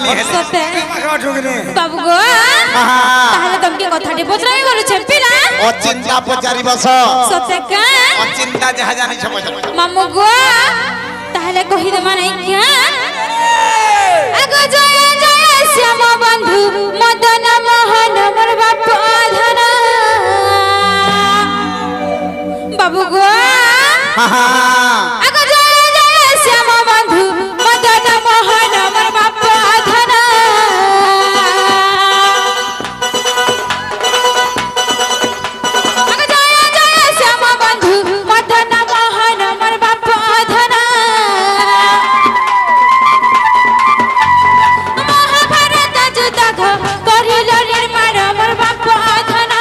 ठगनी है सते का ठगनी बाबू गो ताहले तुमके कथाटी पचराई बोलु छपिला अचिंता पचारि बस सते का अचिंता जहा जानि छ मामू गो ताहले कहि दे माने क्या अगो जय जय श्याम बंधु मदन मोहन मोर बाप धन बाबू गो अगो जय जय श्याम बंधु मदन मोहन मोर बाप धन अगो जय जय श्याम बंधु मदन मोहन मोर बाप धन महाभारत युद्ध करिल निर्माण मोर बाप धन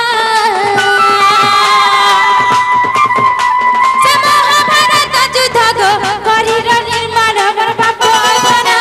से महाभारत युद्ध करिल निर्माण मोर बाप धन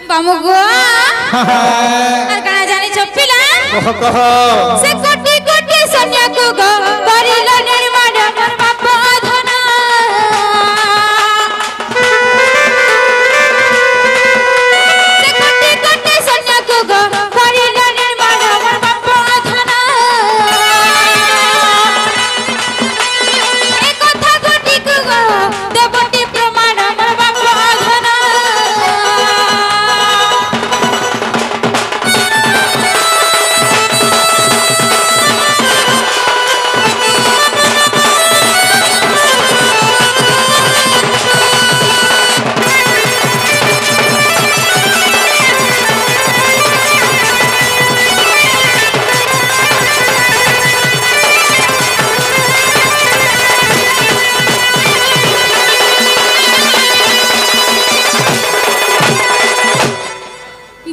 बामु गो आर काना जानि छपिला कह से कोटि कोटि सैन्य को करिल निर्माण मोर बाप धन से कोटि कोटि सैन्य को करिल निर्माण मोर बाप धन ए कथा कोटि को देवटी प्रमाण मोर बाप धन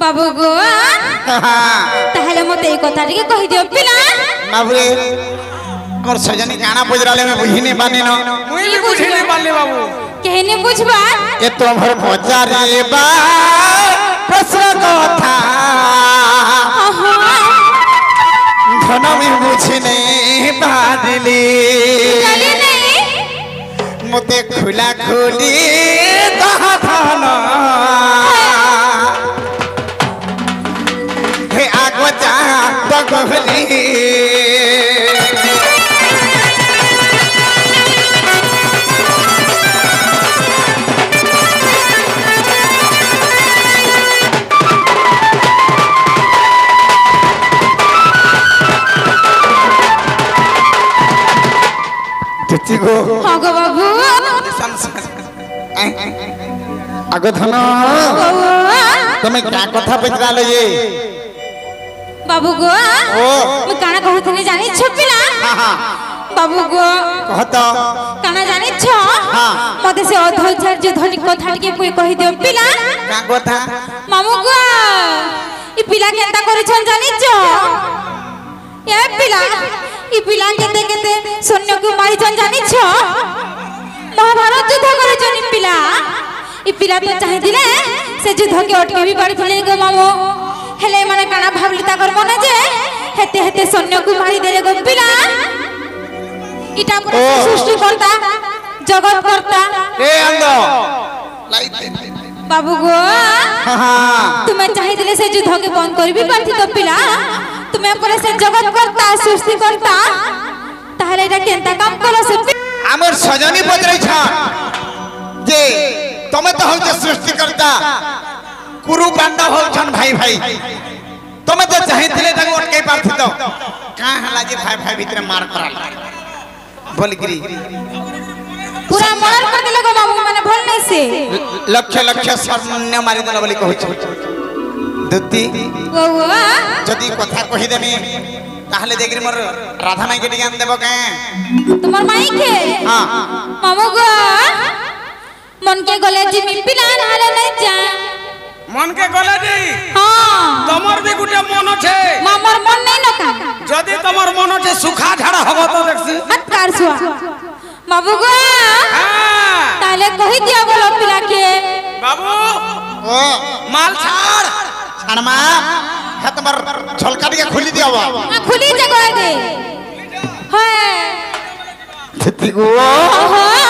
बाबू गो ताहले मते ए कथा टिके कहि दियो पिला बाबूरे मोर सजनी काना पजराले में बुझिने पानी न मुई भी बुझिने पाले बाबू कहने बुझबा ए तोमर पजारे बा प्रश्न कथा धन में बुझिने बादली चली नहीं मते खुला खुली कहा धन हे आगो जा बगली गो हां गो बाबू आगो धन तुम्हें क्या कथा पचरालो ये बाबू गो ओ मैं काना कहथनी जानि छपिला बाबू गो कहत काना जानि छ मते से अधोचार्य धनी कथा टिके पुई कहि दियो पिला क्या कथा मामू गो ई पिला केंता करे छन जानि छ ए पिला ई पिला केते केते सैन्य को मारी छन जानि छ महाभारत युद्ध करे छन ई पिला तो चाहि दिले से युद्ध के अटके भी पड़ी थिले गो मामू हेले माने काना भाबली ताकर मने जे हेते हेते सैन्य को मारी देले गो पिला इटा पूरा सृष्टि करता जगत करता ए अंदो लाइट बाबू गो तुम्हें चाहि दिले से युद्ध के बंद कर भी पारथि तो पिला तुम्हें पूरा से जगत करता सृष्टि करता ताहले एटा केंता काम कलो से हमर सजनी पजरै छ जे तमे तो हम सृष्टि करता कुरु पांडव हो छन भाई भाई तमे तो चाहिथिले ताको अटकै पारथि तो का हला जे भाई भाई भीतर मार करा बोल गिरी पूरा मर्डर कर देले गो मामू माने भल नहीं से लक्ष लक्ष शून्य मारी देला बोली कहै छ दुती वो जदी कथा कहि देमी ताहले देखिर मोर राधा माई के ज्ञान देबो के तुम्हार माई के हां मामू गो मन के गले जी मिपिला ना मन के गले दी हाँ तमर भी गुटे मन আছে মামার মন নেই না কেন যদি তোমার মন আছে সুখা ঝাড়া হবো তো দেখছি হাত কার ছুয়া বাবু গো হ্যাঁ তাহলে কই দিয়া বলো পিলাকে বাবু ও মাল ছাড় ছাড় মা হ্যাঁ তোমার ঝলকা দিয়ে খুলি দিও খুলি যে কই দে হ্যাঁ দিদি গো হ্যাঁ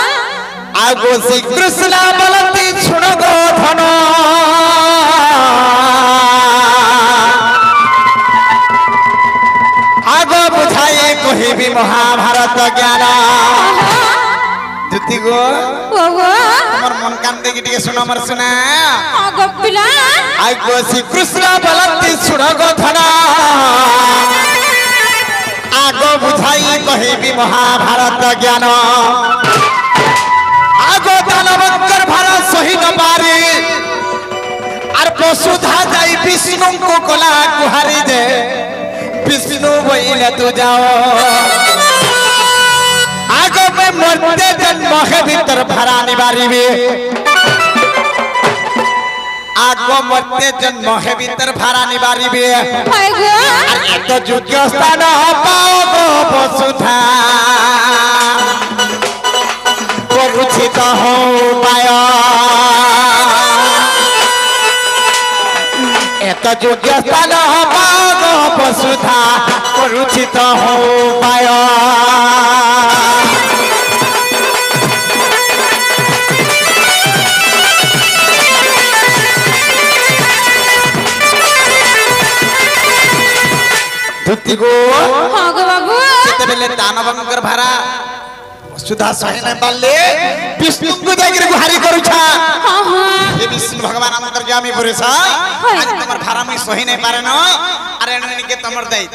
আগো শ্রী কৃষ্ণ বলতি শুন গো ধন আগো বুঝাই কহিবি মহাভারত জ্ঞান দিদি গো ওগো তোমার মন কান দেখি টিকে শুনো আমার শুনা আগো পিলা আগো শ্রী কৃষ্ণ বলতি শুন গো ধন আগো বুঝাই কহিবি মহাভারত জ্ঞান আগো দানবঙ্কর ভাড়া সহি ন পারে আর বসুধা যাই বিষ্ণু কো কলা কুহারি দে বিষ্ণু বইলে তু যাও আগো মে মরতে জন্ম হে ভিতর ভাড়া নিবারিবে আগো মরতে জন্ম হে ভিতর ভাড়া নিবারিবে হায় গো আর এত যোগ্য স্থান পাও গো বসুধা করুছি তো পায় এত যোগ্য স্থান পাও গো বসুধা করুছি তো পায় ধুতি গো হ্যাঁ গো বাবু যেতেবেলে দানবঙ্কর ভাড়া সুধা সহি নাই পারলে বিষ্ণুকে যাইকি গুহারি করুছা হ্যাঁ হ্যাঁ হে বিষ্ণু ভগবান আমাদের যে আমি পড়েছা আজ তোমার ভাড়া আমি সহি নাই পারে না আর এনকে তোমার দেই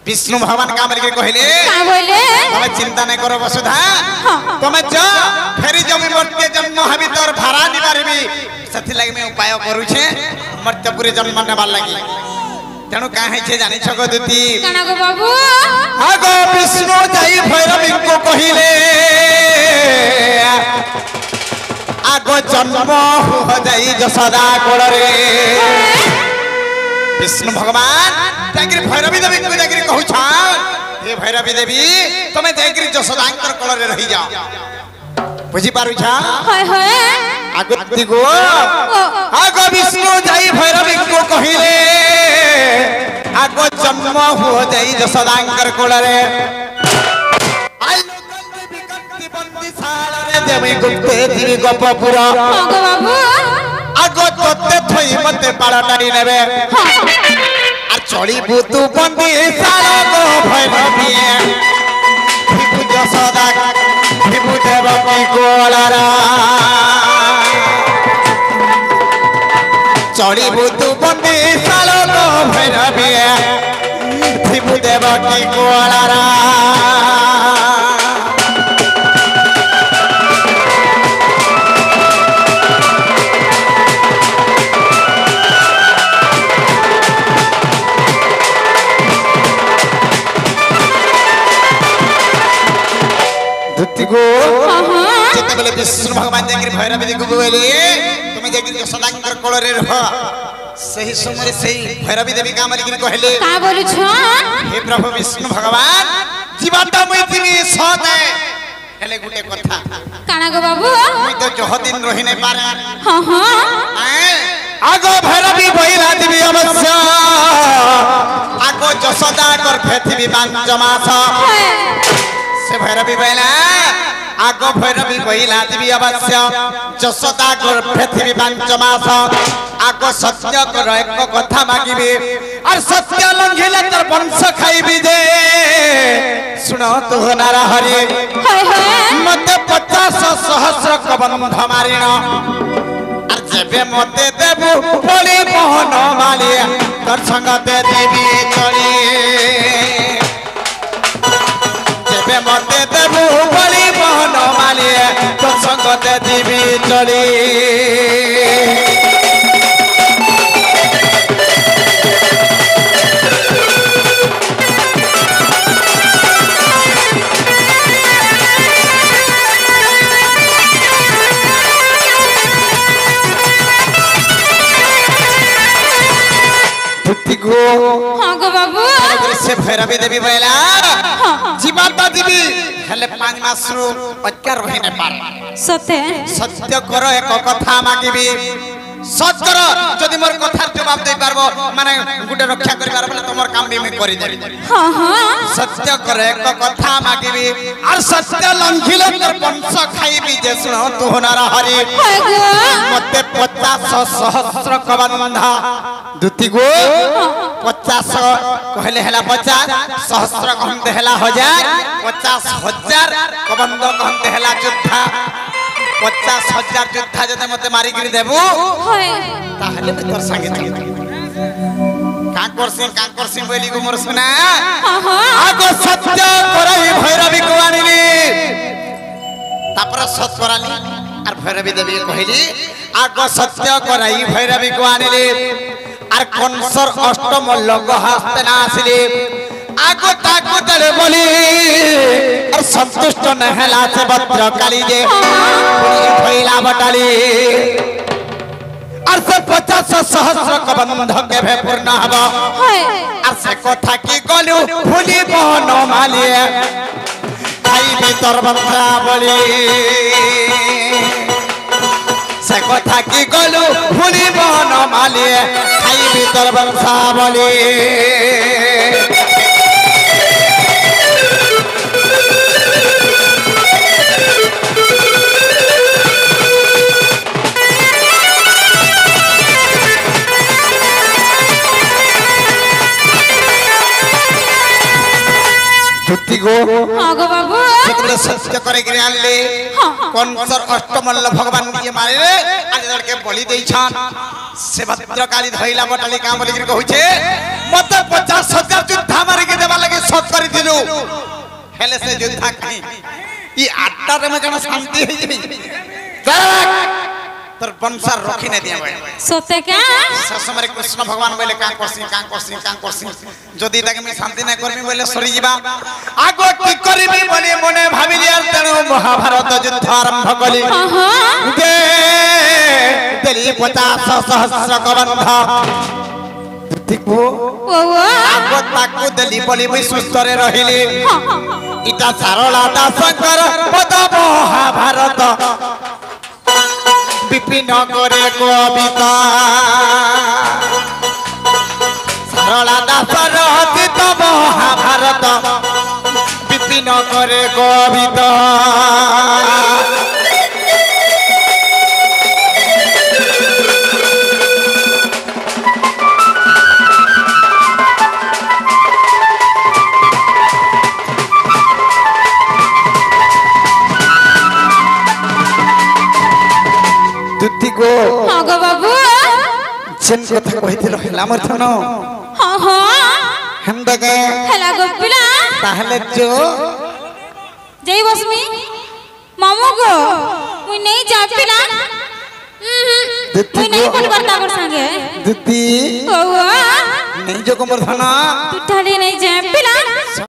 বিষ্ণু ভগবান কামরিকে কহিলে কা বলে তুমি চিন্তা নাই করো বসুধা তুমি যা ফেরি জমি মর্তে জন্ম হবি তোর ভাড়া নিবারিবি সেথি লাগি আমি উপায় করুছে মর্ত্যপুরে জন্ম নেবার লাগি তেণু কা হইছে জানিছ গো দুতি কানা গো বাবু আগো বিষ্ণু যাই ভৈরবীকে কহিলে আগো জন্ম হ যাই যশোদা কোড়রে বিষ্ণু ভগবান যাইকি ভৈরবী দেবীকে যাইকি কহুছা হে ভৈরবী দেবী তুমি যাইকি যশোদাঙ্কর কোড়রে রহি যাও বুঝি পারুছা হয় হয় আগো দিগো আগো বিষ্ণু যাই ভৈরবীকে কহিলে আগো জন্ম হো যাই যশোদাঙ্কর কোড়রে আই লোকন্তি বিকন্তি বন্দি শালারে দেবী গুপ্তে দিবি গপপুর হ্যাঁ গো বাবু আগো তোতে থই মতে পাড়াটাই নেবে আর চড়িবু তু বন্দি শালা গো ভৈরবী ভিভু যশোদা ভিভু দেবকী কোড়রা চড়িবু তু বন্দি শালা গো ভৈরবী ভিভু দেবকী কোড়রা ধুতি গো যেতেবেলে বিষ্ণু ভগবান যাইকি ভৈরবী দিগু বলে তুমি যাইকি যশোদাঙ্কর কোড়রে রহ সেই সময় সেই ভৈরবী দেবী কামরিকি কহিলে কা বলছ হে প্রভু বিষ্ণু ভগবান জীবনটা মুই দিবি সদে হেলে গুটে কথা কানা গো বাবু মুই তো যহদিন রহি নাই পারে হ্যাঁ হ্যাঁ আগো ভৈরবী বইরা দিবি অবশ্য আগো যশোদা কর পৃথিবী পাঁচ মাস সে ভৈরবী বইলা আগো ভৈরবী বইলা দিবি অবশ্য যশোদা কর পৃথিবী পাঁচ মাস আগো সত্য কর এক কথা মাগিবি আর সত্য লঙ্ঘিলে তোর বংশ খাইবি যে শুন তো নারা হরি হয় হয় মতে 50 সহস্র কবন্ধ মারিণ আর যেবে মতে দেবু বলি মোহন মালি তোর সঙ্গতে দেবী চলি যেবে মতে দেবু বলি মোহন মালি তোর সঙ্গতে দেবী চলি দুতি গো हाँ गो बाबू से भैरवी देवी बोला जीवन बा जीवी हेले 5 मास रु अत्यार रही ने पार सते सत्य करो एक कथा मागिबी सच करो जदि मोर कथार जवाब दे पारबो माने गुटे रक्षा करि पारबो ना तमर काम भी मैं करि देबी हाँ हाँ सत्य करे एक कथा मागिबी और सत्य लंघिले तर वंश खाइबी जे सुनो तू होनारा हरि हाँ गो मते 50 सहस्र कबंधा दुति गो 50 कहले हला 50 सहस्र कहते हला 1000 50,000 कबंध कहते हला योद्धा 50,000 योद्धा जदे मते मारी गिरी देबू हाय ताहले तोर संगे कांकर सिंह बोली गो मोर सुना हाँ हाँ आगो सत्य करई भैरवी को आनिली तापर सत कराली और भैरवी देवी कहली आगो सत्य करई भैरवी को आनिली और कंसर अष्टम लंग हस्ते ना आसिली आगो ताकू तले बोली और संतुष्ट न हला से भद्र काली जे भैला बटाली और से 50 सहस्र कबंध के भे पूर्ण हबो हाय और से कथा की गलु भूली बहन मालिए खाई भीतर बंधा बोली से कथा की गलु भूली बहन मालिए खाई भीतर बंधा बोली दुति गो हाँ गो बाबू सेतबे सत्य करे गिरे आनले कंसर अष्टमल्ल भगवान दिए मारे रे आज लड़के बलि देई छान से भद्रकाली धइला बटाली काम बोली गिरे कहू छे मते 50,000 युद्धा मारी के देबा लगे सत करी दिलु हेले से युद्धा कहीं ई आटा रे में कना शांति है जी तर वंशर रखी ने दिया भाई सते क्या समरे कृष्ण भगवान बोले का करसी जदी ताके मैं शांति न करमी बोले सरी जीवा आगो की करबी बोले मने भाबिली आर तेनु महाभारत युद्ध आरंभ कली दे देली 50 सहस्र कबंध देखो वो आगो ताकू देली बोली मैं सुस्त रे रहिली इटा सारला दासकर पद महाभारत विपिन करे कविता सरला दासर अतीत महाभारत विपिन करे कविता दुति गो हाँ गो बाबू जेन कथा कहिथिल हला मरथन हाँ हाँ हम दगे हेला गो पिला ताहले जो जय बसमी मामू गो मुई नहीं जा पिला मुई नहीं पटकर ताकर संगे दुति ओ नहीं जो को मरथन तू ठाली नहीं जा